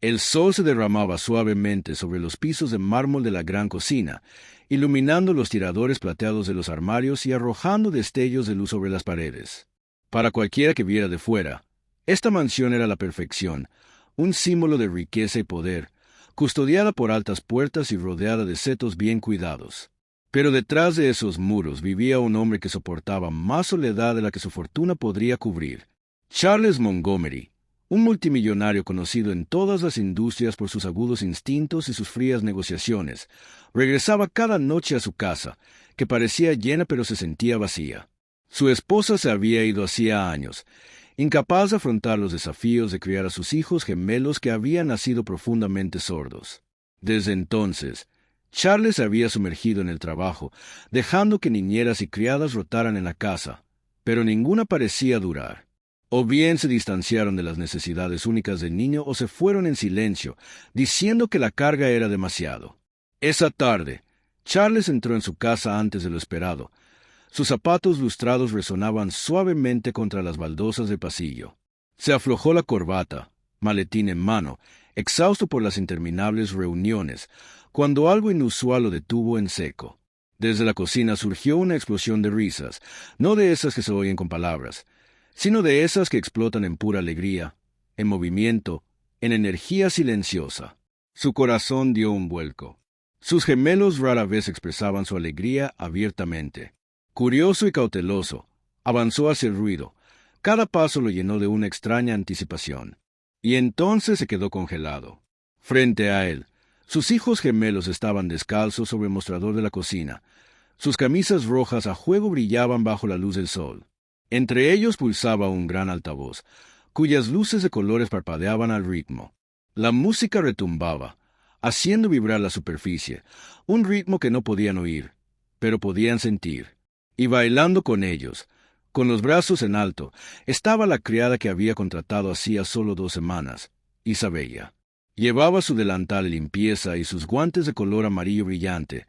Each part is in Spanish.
El sol se derramaba suavemente sobre los pisos de mármol de la gran cocina, iluminando los tiradores plateados de los armarios y arrojando destellos de luz sobre las paredes. Para cualquiera que viera de fuera, esta mansión era la perfección, un símbolo de riqueza y poder, custodiada por altas puertas y rodeada de setos bien cuidados. Pero detrás de esos muros vivía un hombre que soportaba más soledad de la que su fortuna podría cubrir. Charles Montgomery, un multimillonario conocido en todas las industrias por sus agudos instintos y sus frías negociaciones, regresaba cada noche a su casa, que parecía llena pero se sentía vacía. Su esposa se había ido hacía años, incapaz de afrontar los desafíos de criar a sus hijos gemelos que habían nacido profundamente sordos. Desde entonces, Charles se había sumergido en el trabajo, dejando que niñeras y criadas rotaran en la casa, pero ninguna parecía durar. O bien se distanciaron de las necesidades únicas del niño o se fueron en silencio, diciendo que la carga era demasiado. Esa tarde, Charles entró en su casa antes de lo esperado. Sus zapatos lustrados resonaban suavemente contra las baldosas del pasillo. Se aflojó la corbata, maletín en mano, exhausto por las interminables reuniones, cuando algo inusual lo detuvo en seco. Desde la cocina surgió una explosión de risas, no de esas que se oyen con palabras, sino de esas que explotan en pura alegría, en movimiento, en energía silenciosa. Su corazón dio un vuelco. Sus gemelos rara vez expresaban su alegría abiertamente. Curioso y cauteloso, avanzó hacia el ruido. Cada paso lo llenó de una extraña anticipación. Y entonces se quedó congelado. Frente a él, sus hijos gemelos estaban descalzos sobre el mostrador de la cocina. Sus camisas rojas a juego brillaban bajo la luz del sol. Entre ellos pulsaba un gran altavoz, cuyas luces de colores parpadeaban al ritmo. La música retumbaba, haciendo vibrar la superficie, un ritmo que no podían oír, pero podían sentir. Y bailando con ellos, con los brazos en alto, estaba la criada que había contratado hacía solo 2 semanas, Isabella. Llevaba su delantal de limpieza y sus guantes de color amarillo brillante,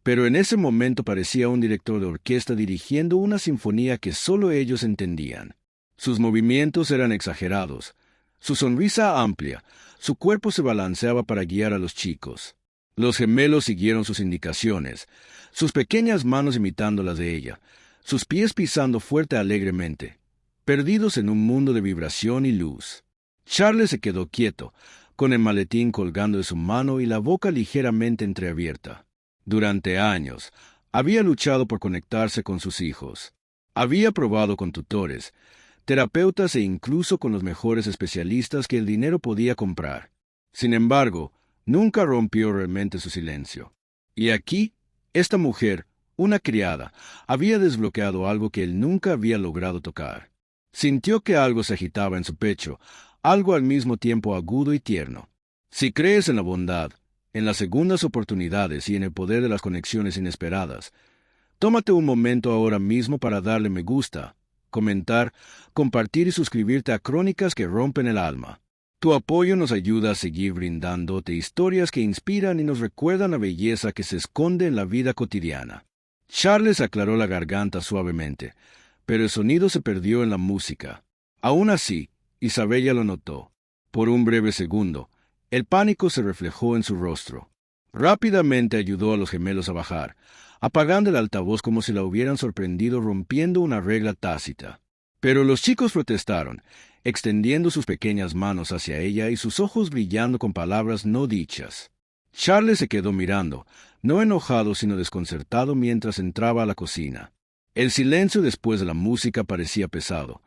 pero en ese momento parecía un director de orquesta dirigiendo una sinfonía que solo ellos entendían. Sus movimientos eran exagerados, su sonrisa amplia, su cuerpo se balanceaba para guiar a los chicos. Los gemelos siguieron sus indicaciones, sus pequeñas manos imitando las de ella, sus pies pisando fuerte alegremente, perdidos en un mundo de vibración y luz. Charles se quedó quieto, con el maletín colgando de su mano y la boca ligeramente entreabierta. Durante años, había luchado por conectarse con sus hijos. Había probado con tutores, terapeutas e incluso con los mejores especialistas que el dinero podía comprar. Sin embargo, nunca rompió realmente su silencio. Y aquí, esta mujer, una criada, había desbloqueado algo que él nunca había logrado tocar. Sintió que algo se agitaba en su pecho, algo al mismo tiempo agudo y tierno. Si crees en la bondad, en las segundas oportunidades y en el poder de las conexiones inesperadas, tómate un momento ahora mismo para darle me gusta, comentar, compartir y suscribirte a Crónicas que rompen el alma. Tu apoyo nos ayuda a seguir brindándote historias que inspiran y nos recuerdan la belleza que se esconde en la vida cotidiana. Charles aclaró la garganta suavemente, pero el sonido se perdió en la música. Aún así, Isabella lo notó. Por un breve segundo, el pánico se reflejó en su rostro. Rápidamente ayudó a los gemelos a bajar, apagando el altavoz como si la hubieran sorprendido rompiendo una regla tácita. Pero los chicos protestaron, extendiendo sus pequeñas manos hacia ella y sus ojos brillando con palabras no dichas. Charles se quedó mirando, no enojado sino desconcertado mientras entraba a la cocina. El silencio después de la música parecía pesado,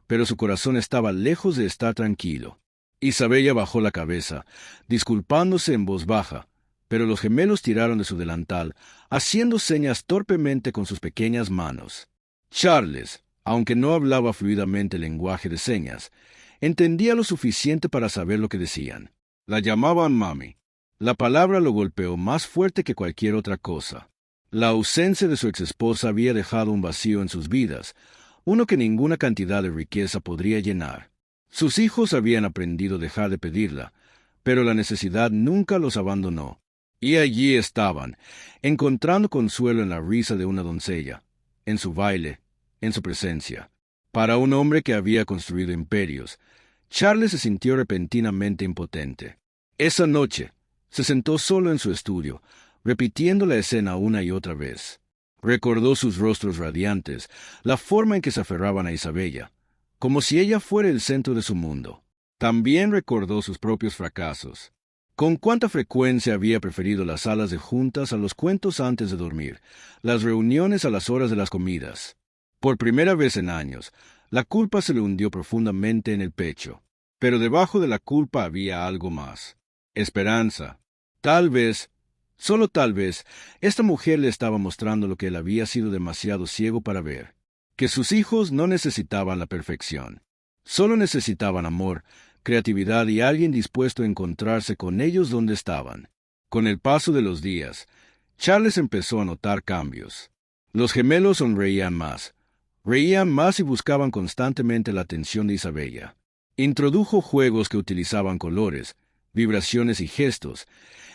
pero su corazón estaba lejos de estar tranquilo. Isabella bajó la cabeza, disculpándose en voz baja, pero los gemelos tiraron de su delantal, haciendo señas torpemente con sus pequeñas manos. Charles, aunque no hablaba fluidamente el lenguaje de señas, entendía lo suficiente para saber lo que decían. La llamaban mami. La palabra lo golpeó más fuerte que cualquier otra cosa. La ausencia de su exesposa había dejado un vacío en sus vidas, uno que ninguna cantidad de riqueza podría llenar. Sus hijos habían aprendido a dejar de pedirla, pero la necesidad nunca los abandonó. Y allí estaban, encontrando consuelo en la risa de una doncella, en su baile, en su presencia. Para un hombre que había construido imperios, Charles se sintió repentinamente impotente. Esa noche, se sentó solo en su estudio, repitiendo la escena una y otra vez. Recordó sus rostros radiantes, la forma en que se aferraban a Isabella, como si ella fuera el centro de su mundo. También recordó sus propios fracasos. Con cuánta frecuencia había preferido las salas de juntas a los cuentos antes de dormir, las reuniones a las horas de las comidas. Por primera vez en años, la culpa se le hundió profundamente en el pecho. Pero debajo de la culpa había algo más. Esperanza. Tal vez, solo tal vez, esta mujer le estaba mostrando lo que él había sido demasiado ciego para ver. Que sus hijos no necesitaban la perfección. Solo necesitaban amor, creatividad y alguien dispuesto a encontrarse con ellos donde estaban. Con el paso de los días, Charles empezó a notar cambios. Los gemelos sonreían más. Reían más y buscaban constantemente la atención de Isabella. Introdujo juegos que utilizaban colores, vibraciones y gestos,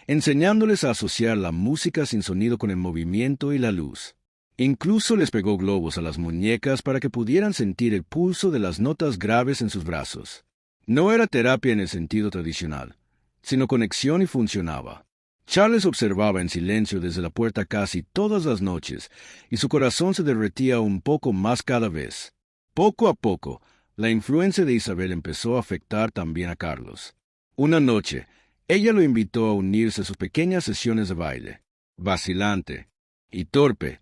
enseñándoles a asociar la música sin sonido con el movimiento y la luz. Incluso les pegó globos a las muñecas para que pudieran sentir el pulso de las notas graves en sus brazos. No era terapia en el sentido tradicional, sino conexión y funcionaba. Charles observaba en silencio desde la puerta casi todas las noches, y su corazón se derretía un poco más cada vez. Poco a poco, la influencia de Isabel empezó a afectar también a Carlos. Una noche, ella lo invitó a unirse a sus pequeñas sesiones de baile. Vacilante y torpe,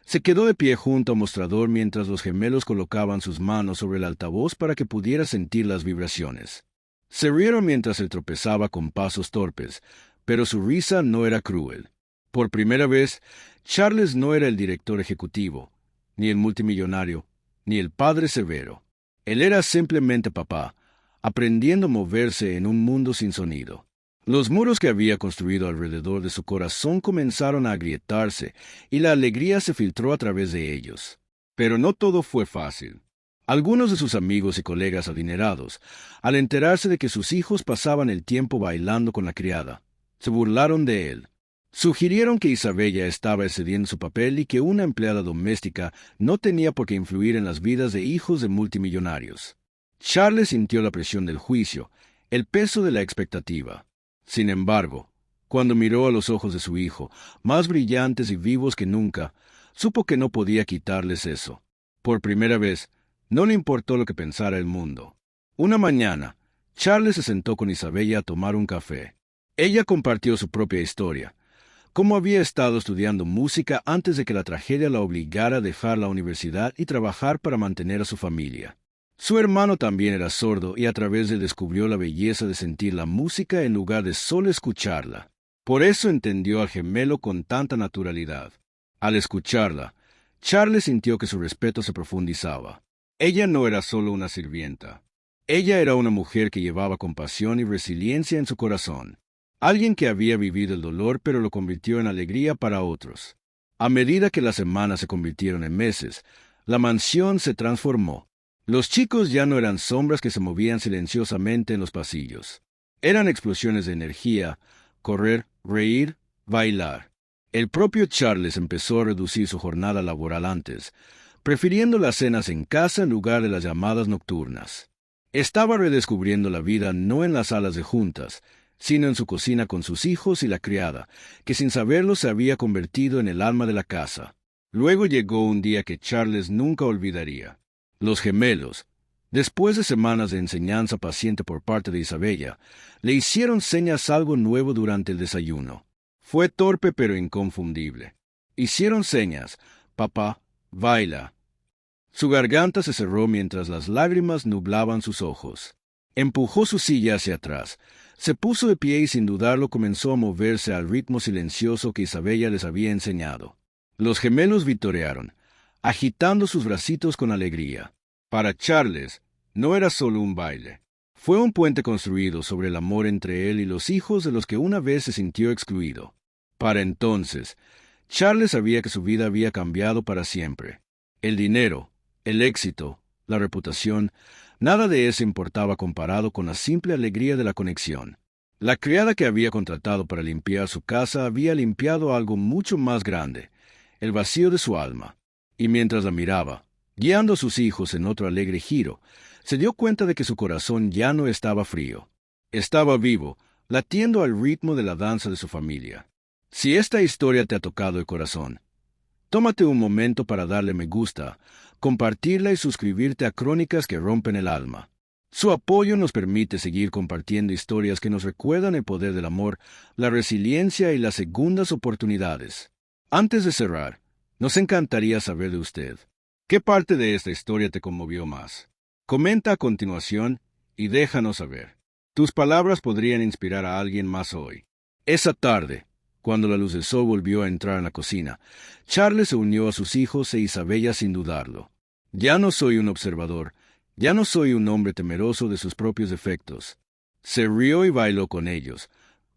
se quedó de pie junto al mostrador mientras los gemelos colocaban sus manos sobre el altavoz para que pudiera sentir las vibraciones. Se rieron mientras él tropezaba con pasos torpes, pero su risa no era cruel. Por primera vez, Charles no era el director ejecutivo, ni el multimillonario, ni el padre severo. Él era simplemente papá, aprendiendo a moverse en un mundo sin sonido. Los muros que había construido alrededor de su corazón comenzaron a agrietarse, y la alegría se filtró a través de ellos. Pero no todo fue fácil. Algunos de sus amigos y colegas adinerados, al enterarse de que sus hijos pasaban el tiempo bailando con la criada, se burlaron de él. Sugirieron que Isabella estaba excediendo su papel y que una empleada doméstica no tenía por qué influir en las vidas de hijos de multimillonarios. Charles sintió la presión del juicio, el peso de la expectativa. Sin embargo, cuando miró a los ojos de su hijo, más brillantes y vivos que nunca, supo que no podía quitarles eso. Por primera vez, no le importó lo que pensara el mundo. Una mañana, Charles se sentó con Isabella a tomar un café. Ella compartió su propia historia, cómo había estado estudiando música antes de que la tragedia la obligara a dejar la universidad y trabajar para mantener a su familia. Su hermano también era sordo y a través de él descubrió la belleza de sentir la música en lugar de solo escucharla. Por eso entendió al gemelo con tanta naturalidad. Al escucharla, Charles sintió que su respeto se profundizaba. Ella no era solo una sirvienta. Ella era una mujer que llevaba compasión y resiliencia en su corazón. Alguien que había vivido el dolor pero lo convirtió en alegría para otros. A medida que las semanas se convirtieron en meses, la mansión se transformó. Los chicos ya no eran sombras que se movían silenciosamente en los pasillos. Eran explosiones de energía, correr, reír, bailar. El propio Charles empezó a reducir su jornada laboral antes, prefiriendo las cenas en casa en lugar de las llamadas nocturnas. Estaba redescubriendo la vida no en las salas de juntas, sino en su cocina con sus hijos y la criada, que sin saberlo se había convertido en el alma de la casa. Luego llegó un día que Charles nunca olvidaría. Los gemelos, después de semanas de enseñanza paciente por parte de Isabella, le hicieron señas algo nuevo durante el desayuno. Fue torpe pero inconfundible. Hicieron señas, papá, baila. Su garganta se cerró mientras las lágrimas nublaban sus ojos. Empujó su silla hacia atrás, se puso de pie y sin dudarlo comenzó a moverse al ritmo silencioso que Isabella les había enseñado. Los gemelos vitorearon, agitando sus bracitos con alegría. Para Charles, no era solo un baile. Fue un puente construido sobre el amor entre él y los hijos de los que una vez se sintió excluido. Para entonces, Charles sabía que su vida había cambiado para siempre. El dinero, el éxito, la reputación, nada de eso importaba comparado con la simple alegría de la conexión. La criada que había contratado para limpiar su casa había limpiado algo mucho más grande, el vacío de su alma. Y mientras la miraba, guiando a sus hijos en otro alegre giro, se dio cuenta de que su corazón ya no estaba frío. Estaba vivo, latiendo al ritmo de la danza de su familia. Si esta historia te ha tocado el corazón, tómate un momento para darle me gusta, compartirla y suscribirte a Crónicas que rompen el alma. Su apoyo nos permite seguir compartiendo historias que nos recuerdan el poder del amor, la resiliencia y las segundas oportunidades. Antes de cerrar, nos encantaría saber de usted. ¿Qué parte de esta historia te conmovió más? Comenta a continuación y déjanos saber. Tus palabras podrían inspirar a alguien más hoy. Esa tarde, cuando la luz del sol volvió a entrar en la cocina, Charles se unió a sus hijos e Isabella sin dudarlo. Ya no soy un observador, ya no soy un hombre temeroso de sus propios defectos. Se rió y bailó con ellos,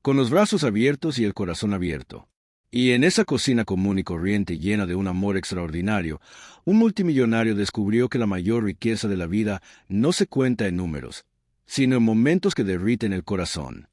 con los brazos abiertos y el corazón abierto. Y en esa cocina común y corriente llena de un amor extraordinario, un multimillonario descubrió que la mayor riqueza de la vida no se cuenta en números, sino en momentos que derriten el corazón.